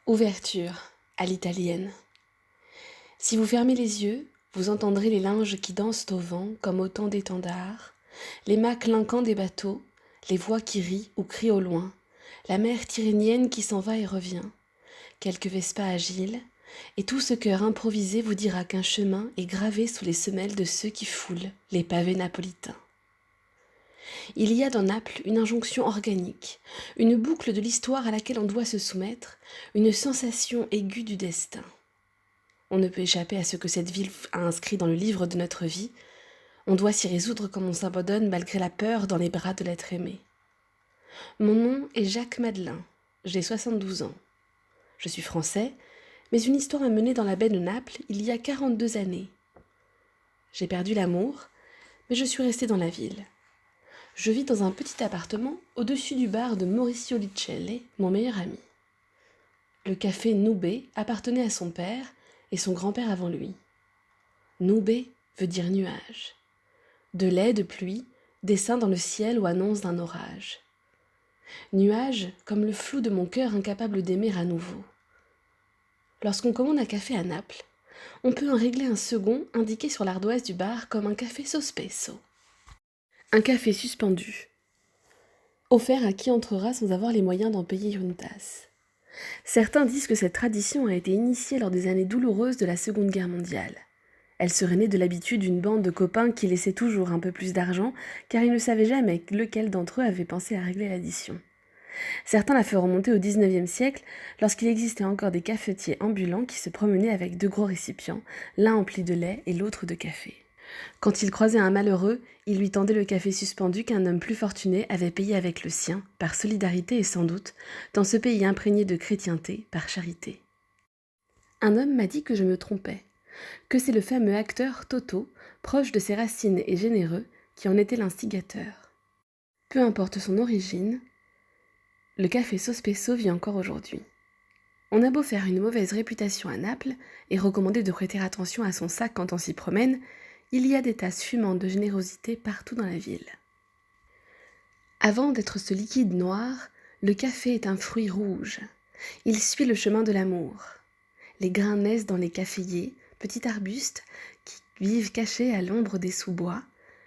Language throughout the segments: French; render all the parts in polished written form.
Ouverture à l'italienne. Si vous fermez les yeux, vous entendrez les linges qui dansent au vent comme autant d'étendards, les mâts clinquants des bateaux, les voix qui rient ou crient au loin, la mer tyrrhénienne qui s'en va et revient, quelques vespas agiles, et tout ce cœur improvisé vous dira qu'un chemin est gravé sous les semelles de ceux qui foulent les pavés napolitains. Il y a dans Naples une injonction organique, une boucle de l'histoire à laquelle on doit se soumettre, une sensation aiguë du destin. On ne peut échapper à ce que cette ville a inscrit dans le livre de notre vie. On doit s'y résoudre comme on s'abandonne malgré la peur dans les bras de l'être aimé. Mon nom est Jacques Madelin, j'ai 72 ans. Je suis français, mais une histoire m'a mené dans la baie de Naples il y a 42 années. J'ai perdu l'amour, mais je suis restée dans la ville. Je vis dans un petit appartement au-dessus du bar de Mauricio Licelle, mon meilleur ami. Le café Noubé appartenait à son père et son grand-père avant lui. Noubé veut dire nuage. De lait, de pluie, dessin dans le ciel ou annonce d'un orage. Nuage comme le flou de mon cœur incapable d'aimer à nouveau. Lorsqu'on commande un café à Naples, on peut en régler un second indiqué sur l'ardoise du bar comme un café sospeso. Un café suspendu, offert à qui entrera sans avoir les moyens d'en payer une tasse. Certains disent que cette tradition a été initiée lors des années douloureuses de la Seconde Guerre mondiale. Elle serait née de l'habitude d'une bande de copains qui laissaient toujours un peu plus d'argent, car ils ne savaient jamais lequel d'entre eux avait pensé à régler l'addition. Certains la feront remonter au XIXe siècle, lorsqu'il existait encore des cafetiers ambulants qui se promenaient avec deux gros récipients, l'un empli de lait et l'autre de café. Quand ils croisaient un malheureux, ils lui tendaient le café suspendu qu'un homme plus fortuné avait payé avec le sien, par solidarité et sans doute, dans ce pays imprégné de chrétienté, par charité. Un homme m'a dit que je me trompais, que c'est le fameux acteur Toto, proche de ses racines et généreux, qui en était l'instigateur. Peu importe son origine, le café sospeso vit encore aujourd'hui. On a beau faire une mauvaise réputation à Naples et recommander de prêter attention à son sac quand on s'y promène, il y a des tasses fumantes de générosité partout dans la ville. Avant d'être ce liquide noir, le café est un fruit rouge. Il suit le chemin de l'amour. Les grains naissent dans les caféiers, petits arbustes qui vivent cachés à l'ombre des sous-bois.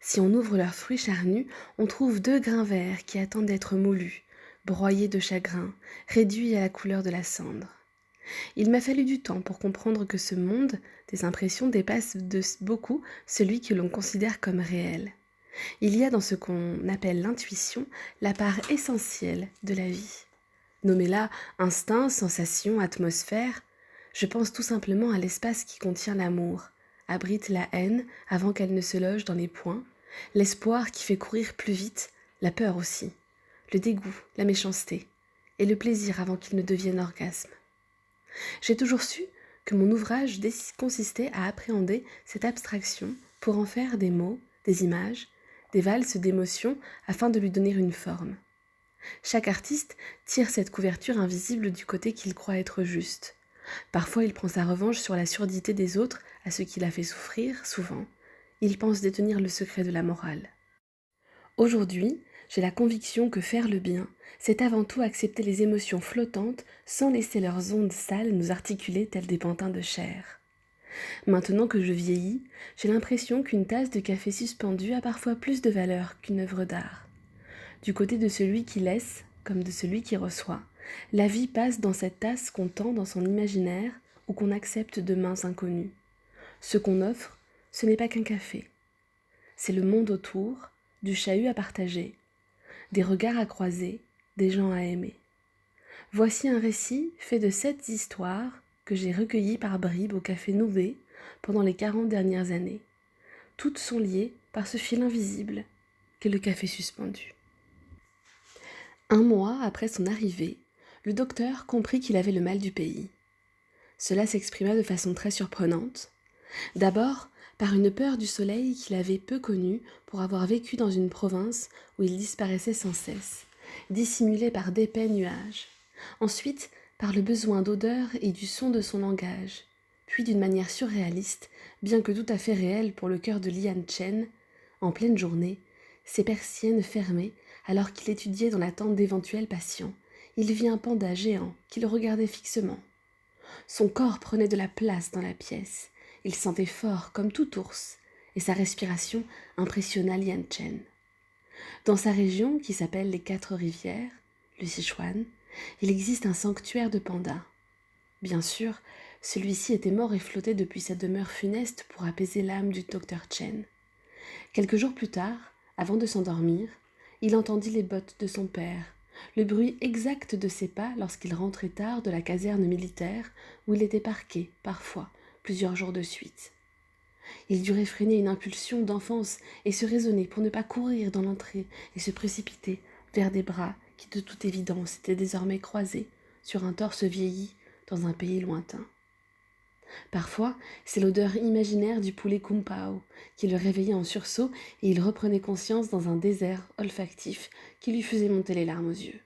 Si on ouvre leurs fruits charnus, on trouve deux grains verts qui attendent d'être moulus, broyés de chagrin, réduits à la couleur de la cendre. Il m'a fallu du temps pour comprendre que ce monde des impressions dépasse de beaucoup celui que l'on considère comme réel. Il y a dans ce qu'on appelle l'intuition la part essentielle de la vie. Nommez-la instinct, sensation, atmosphère. Je pense tout simplement à l'espace qui contient l'amour, abrite la haine avant qu'elle ne se loge dans les poings, l'espoir qui fait courir plus vite, la peur aussi, le dégoût, la méchanceté, et le plaisir avant qu'il ne devienne orgasme. J'ai toujours su que mon ouvrage consistait à appréhender cette abstraction pour en faire des mots, des images, des valses d'émotions afin de lui donner une forme. Chaque artiste tire cette couverture invisible du côté qu'il croit être juste. Parfois il prend sa revanche sur la surdité des autres à ce qui l'a fait souffrir, souvent. Il pense détenir le secret de la morale. Aujourd'hui, j'ai la conviction que faire le bien, c'est avant tout accepter les émotions flottantes sans laisser leurs ondes sales nous articuler tels des pantins de chair. Maintenant que je vieillis, j'ai l'impression qu'une tasse de café suspendu a parfois plus de valeur qu'une œuvre d'art. Du côté de celui qui laisse, comme de celui qui reçoit, la vie passe dans cette tasse qu'on tend dans son imaginaire ou qu'on accepte de mains inconnues. Ce qu'on offre, ce n'est pas qu'un café. C'est le monde autour, du chahut à partager, des regards à croiser, des gens à aimer. Voici un récit fait de 7 histoires que j'ai recueillies par bribes au café Noubé pendant les 40 dernières années. Toutes sont liées par ce fil invisible qu'est le café suspendu. Un mois après son arrivée, le docteur comprit qu'il avait le mal du pays. Cela s'exprima de façon très surprenante. D'abord, par une peur du soleil qu'il avait peu connue pour avoir vécu dans une province où il disparaissait sans cesse, dissimulé par d'épais nuages. Ensuite, par le besoin d'odeur et du son de son langage. Puis d'une manière surréaliste, bien que tout à fait réelle pour le cœur de Lian Chen, en pleine journée, ses persiennes fermées, alors qu'il étudiait dans l'attente d'éventuels patients, il vit un panda géant qui le regardait fixement. Son corps prenait de la place dans la pièce. Il sentait fort comme tout ours, et sa respiration impressionna Lian Chen. Dans sa région, qui s'appelle les 4 rivières, le Sichuan, il existe un sanctuaire de pandas. Bien sûr, celui-ci était mort et flottait depuis sa demeure funeste pour apaiser l'âme du docteur Chen. Quelques jours plus tard, avant de s'endormir, il entendit les bottes de son père, le bruit exact de ses pas lorsqu'il rentrait tard de la caserne militaire où il était parqué, parfois, plusieurs jours de suite. Il dut réfréner une impulsion d'enfance et se raisonner pour ne pas courir dans l'entrée et se précipiter vers des bras qui de toute évidence étaient désormais croisés sur un torse vieilli dans un pays lointain. Parfois, c'est l'odeur imaginaire du poulet kung pao qui le réveillait en sursaut et il reprenait conscience dans un désert olfactif qui lui faisait monter les larmes aux yeux.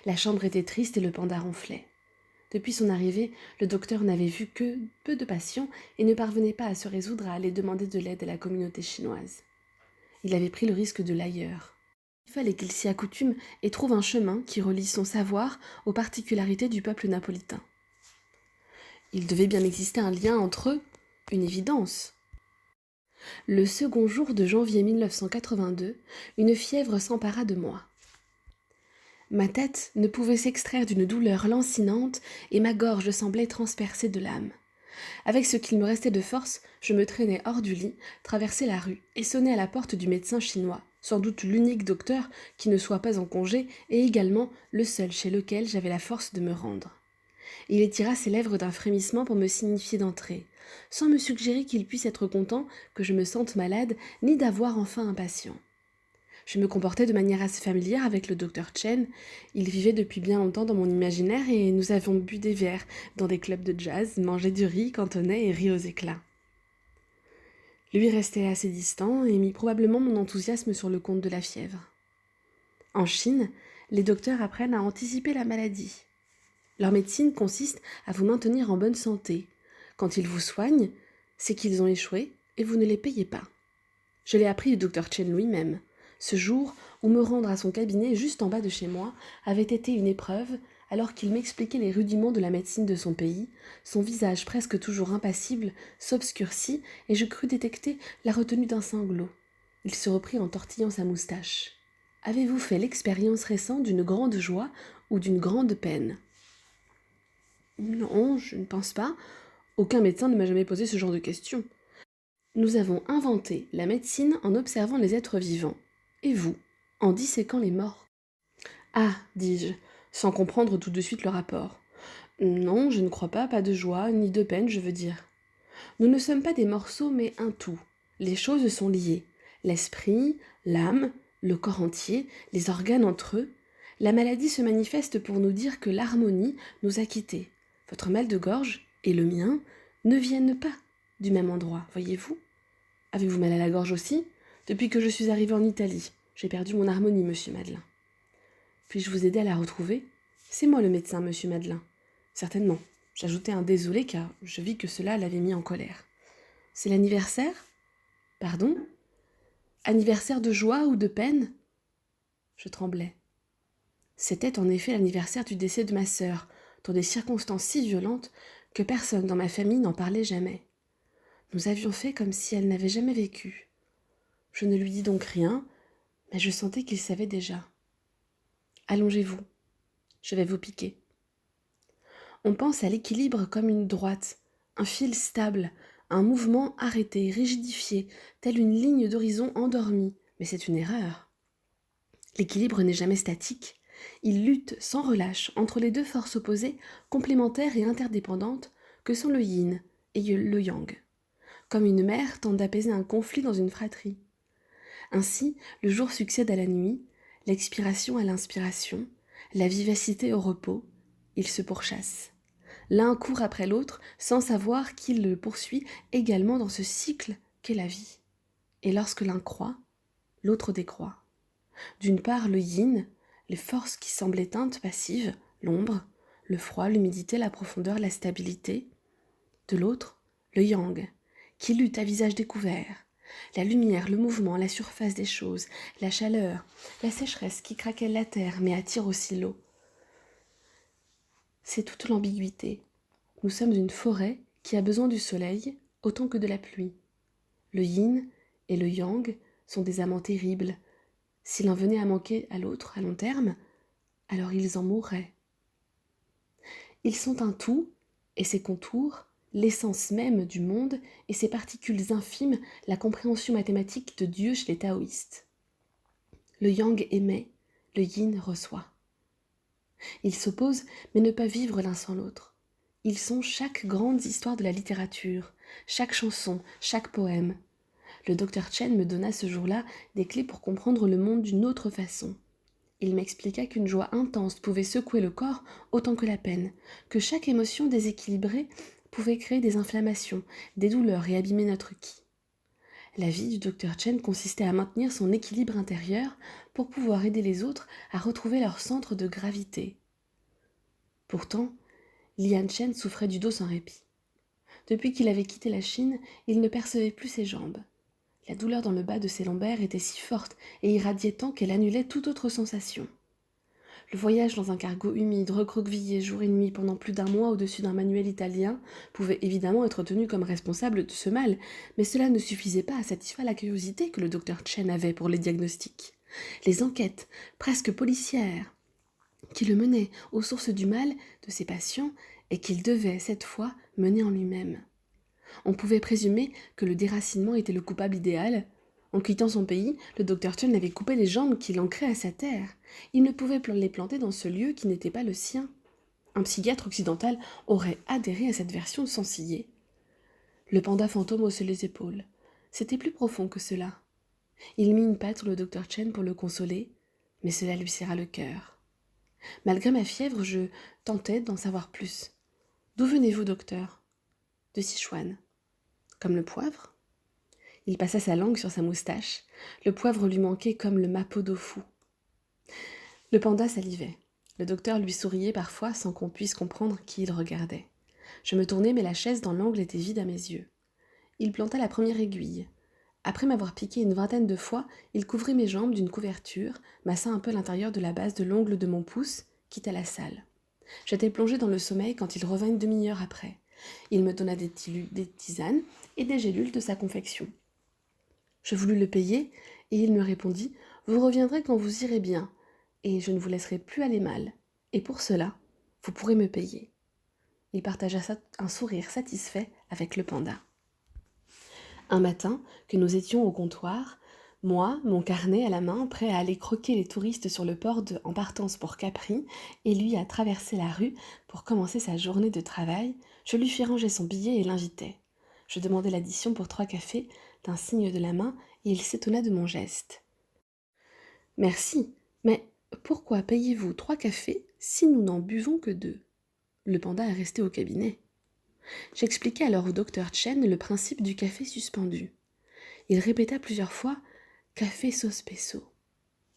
La chambre était triste et le panda ronflait. Depuis son arrivée, le docteur n'avait vu que peu de patients et ne parvenait pas à se résoudre à aller demander de l'aide à la communauté chinoise. Il avait pris le risque de l'ailleurs. Il fallait qu'il s'y accoutume et trouve un chemin qui relie son savoir aux particularités du peuple napolitain. Il devait bien exister un lien entre eux, une évidence. Le second jour de janvier 1982, une fièvre s'empara de moi. Ma tête ne pouvait s'extraire d'une douleur lancinante et ma gorge semblait transpercée de lames. Avec ce qu'il me restait de force, je me traînais hors du lit, traversai la rue et sonnai à la porte du médecin chinois, sans doute l'unique docteur qui ne soit pas en congé et également le seul chez lequel j'avais la force de me rendre. Il étira ses lèvres d'un frémissement pour me signifier d'entrer, sans me suggérer qu'il puisse être content que je me sente malade, ni d'avoir enfin un patient. Je me comportais de manière assez familière avec le docteur Chen. Il vivait depuis bien longtemps dans mon imaginaire et nous avions bu des verres dans des clubs de jazz, mangé du riz, cantonais et ri aux éclats. Lui restait assez distant et mit probablement mon enthousiasme sur le compte de la fièvre. En Chine, les docteurs apprennent à anticiper la maladie. Leur médecine consiste à vous maintenir en bonne santé. Quand ils vous soignent, c'est qu'ils ont échoué et vous ne les payez pas. Je l'ai appris du docteur Chen lui-même. Ce jour où me rendre à son cabinet juste en bas de chez moi avait été une épreuve alors qu'il m'expliquait les rudiments de la médecine de son pays. Son visage presque toujours impassible s'obscurcit et je crus détecter la retenue d'un sanglot. Il se reprit en tortillant sa moustache. « Avez-vous fait l'expérience récente d'une grande joie ou d'une grande peine ?» « Non, je ne pense pas. Aucun médecin ne m'a jamais posé ce genre de questions. Nous avons inventé la médecine en observant les êtres vivants. Et vous, en disséquant les morts. » « Ah, dis-je, sans comprendre tout de suite le rapport. Non, je ne crois pas de joie, ni de peine, je veux dire. Nous ne sommes pas des morceaux, mais un tout. Les choses sont liées. L'esprit, l'âme, le corps entier, les organes entre eux. La maladie se manifeste pour nous dire que l'harmonie nous a quittés. Votre mal de gorge et le mien ne viennent pas du même endroit, voyez-vous. Avez-vous mal à la gorge aussi? Depuis que je suis arrivée en Italie, j'ai perdu mon harmonie, monsieur Madeleine. Puis-je vous aider à la retrouver? C'est moi le médecin, monsieur Madeleine. Certainement. J'ajoutai un désolé car je vis que cela l'avait mis en colère. C'est l'anniversaire? Pardon? Anniversaire de joie ou de peine? Je tremblais. C'était en effet l'anniversaire du décès de ma sœur, dans des circonstances si violentes que personne dans ma famille n'en parlait jamais. Nous avions fait comme si elle n'avait jamais vécu. Je ne lui dis donc rien, mais je sentais qu'il savait déjà. Allongez-vous, je vais vous piquer. On pense à l'équilibre comme une droite, un fil stable, un mouvement arrêté, rigidifié, tel une ligne d'horizon endormie, mais c'est une erreur. L'équilibre n'est jamais statique. Il lutte sans relâche entre les deux forces opposées, complémentaires et interdépendantes, que sont le yin et le yang. Comme une mère tente d'apaiser un conflit dans une fratrie. Ainsi, le jour succède à la nuit, l'expiration à l'inspiration, la vivacité au repos, ils se pourchassent. L'un court après l'autre sans savoir qu'il le poursuit également dans ce cycle qu'est la vie. Et lorsque l'un croît, l'autre décroît. D'une part, le yin, les forces qui semblent éteintes, passives, l'ombre, le froid, l'humidité, la profondeur, la stabilité. De l'autre, le yang, qui lutte à visage découvert. La lumière, le mouvement, la surface des choses, la chaleur, la sécheresse qui craquelle la terre mais attire aussi l'eau. c'est toute l'ambiguïté. Nous sommes une forêt qui a besoin du soleil autant que de la pluie. Le yin et le yang sont des amants terribles. Si l'un venait à manquer à l'autre à long terme, alors ils en mourraient. Ils sont un tout, et ses contours, l'essence même du monde et ses particules infimes, la compréhension mathématique de Dieu chez les taoïstes. Le yang émet, le yin reçoit. Ils s'opposent, mais ne peuvent vivre l'un sans l'autre. Ils sont chaque grande histoire de la littérature, chaque chanson, chaque poème. Le docteur Chen me donna ce jour-là des clés pour comprendre le monde d'une autre façon. Il m'expliqua qu'une joie intense pouvait secouer le corps autant que la peine, que chaque émotion déséquilibrée pouvait créer des inflammations, des douleurs et abîmer notre ki. La vie du docteur Chen consistait à maintenir son équilibre intérieur pour pouvoir aider les autres à retrouver leur centre de gravité. Pourtant, Lian Chen souffrait du dos sans répit. Depuis qu'il avait quitté la Chine, il ne percevait plus ses jambes. La douleur dans le bas de ses lombaires était si forte et irradiait tant qu'elle annulait toute autre sensation. Le voyage dans un cargo humide, recroquevillé jour et nuit pendant plus d'un mois au-dessus d'un manuel italien pouvait évidemment être tenu comme responsable de ce mal, mais cela ne suffisait pas à satisfaire la curiosité que le docteur Chen avait pour les diagnostics. Les enquêtes, presque policières, qui le menaient aux sources du mal de ses patients et qu'il devait, cette fois, mener en lui-même. On pouvait présumer que le déracinement était le coupable idéal. En quittant son pays, le docteur Chen avait coupé les jambes qui l'ancraient à sa terre. Il ne pouvait les planter dans ce lieu qui n'était pas le sien. Un psychiatre occidental aurait adhéré à cette version sans ciller. Le panda fantôme haussait les épaules. C'était plus profond que cela. Il mit une patte sur le docteur Chen pour le consoler, mais cela lui serra le cœur. Malgré ma fièvre, je tentais d'en savoir plus. D'où venez-vous, docteur ? De Sichuan. Comme le poivre ? Il passa sa langue sur sa moustache. Le poivre lui manquait comme le mapo tofu. Le panda salivait. Le docteur lui souriait parfois sans qu'on puisse comprendre qui il regardait. Je me tournai, mais la chaise dans l'angle était vide à mes yeux. Il planta la première aiguille. Après m'avoir piqué une vingtaine de fois, il couvrit mes jambes d'une couverture, massa un peu l'intérieur de la base de l'ongle de mon pouce, quitta la salle. J'étais plongée dans le sommeil quand il revint une demi-heure après. Il me donna des tisanes et des gélules de sa confection. Je voulus le payer, et il me répondit « Vous reviendrez quand vous irez bien, et je ne vous laisserai plus aller mal. Et pour cela, vous pourrez me payer. » Il partagea un sourire satisfait avec le panda. Un matin, que nous étions au comptoir, moi, mon carnet à la main, prêt à aller croquer les touristes sur le port en partance pour Capri, et lui à traverser la rue pour commencer sa journée de travail, je lui fis ranger son billet et l'invitai. Je demandai l'addition pour 3 cafés, d'un signe de la main, et il s'étonna de mon geste. « Merci, mais pourquoi payez-vous 3 cafés si nous n'en buvons que 2 ?» Le panda est resté au cabinet. J'expliquai alors au docteur Chen le principe du café suspendu. Il répéta plusieurs fois « café sauce pesto ».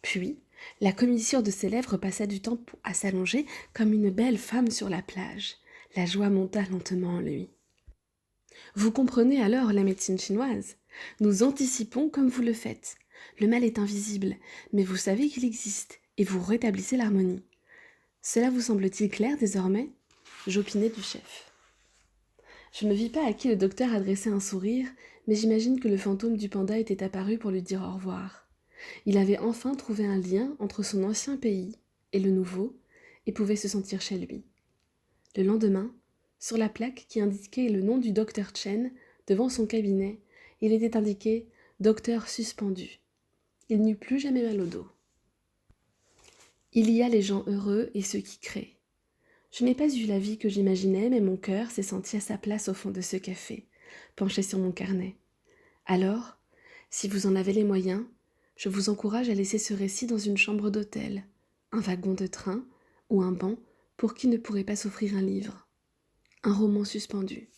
Puis, la commissure de ses lèvres passa du temps à s'allonger comme une belle femme sur la plage. La joie monta lentement en lui. Vous comprenez alors la médecine chinoise ? Nous anticipons comme vous le faites. Le mal est invisible, mais vous savez qu'il existe, et vous rétablissez l'harmonie. Cela vous semble-t-il clair désormais ? J'opinai du chef. Je ne vis pas à qui le docteur adressait un sourire, mais j'imagine que le fantôme du panda était apparu pour lui dire au revoir. Il avait enfin trouvé un lien entre son ancien pays et le nouveau, et pouvait se sentir chez lui. Le lendemain, sur la plaque qui indiquait le nom du docteur Chen, devant son cabinet, il était indiqué « Docteur suspendu ». Il n'eut plus jamais mal au dos. Il y a les gens heureux et ceux qui créent. Je n'ai pas eu la vie que j'imaginais, mais mon cœur s'est senti à sa place au fond de ce café, penché sur mon carnet. Alors, si vous en avez les moyens, je vous encourage à laisser ce récit dans une chambre d'hôtel, un wagon de train ou un banc pour qui ne pourrait pas s'offrir un livre. Un roman suspendu.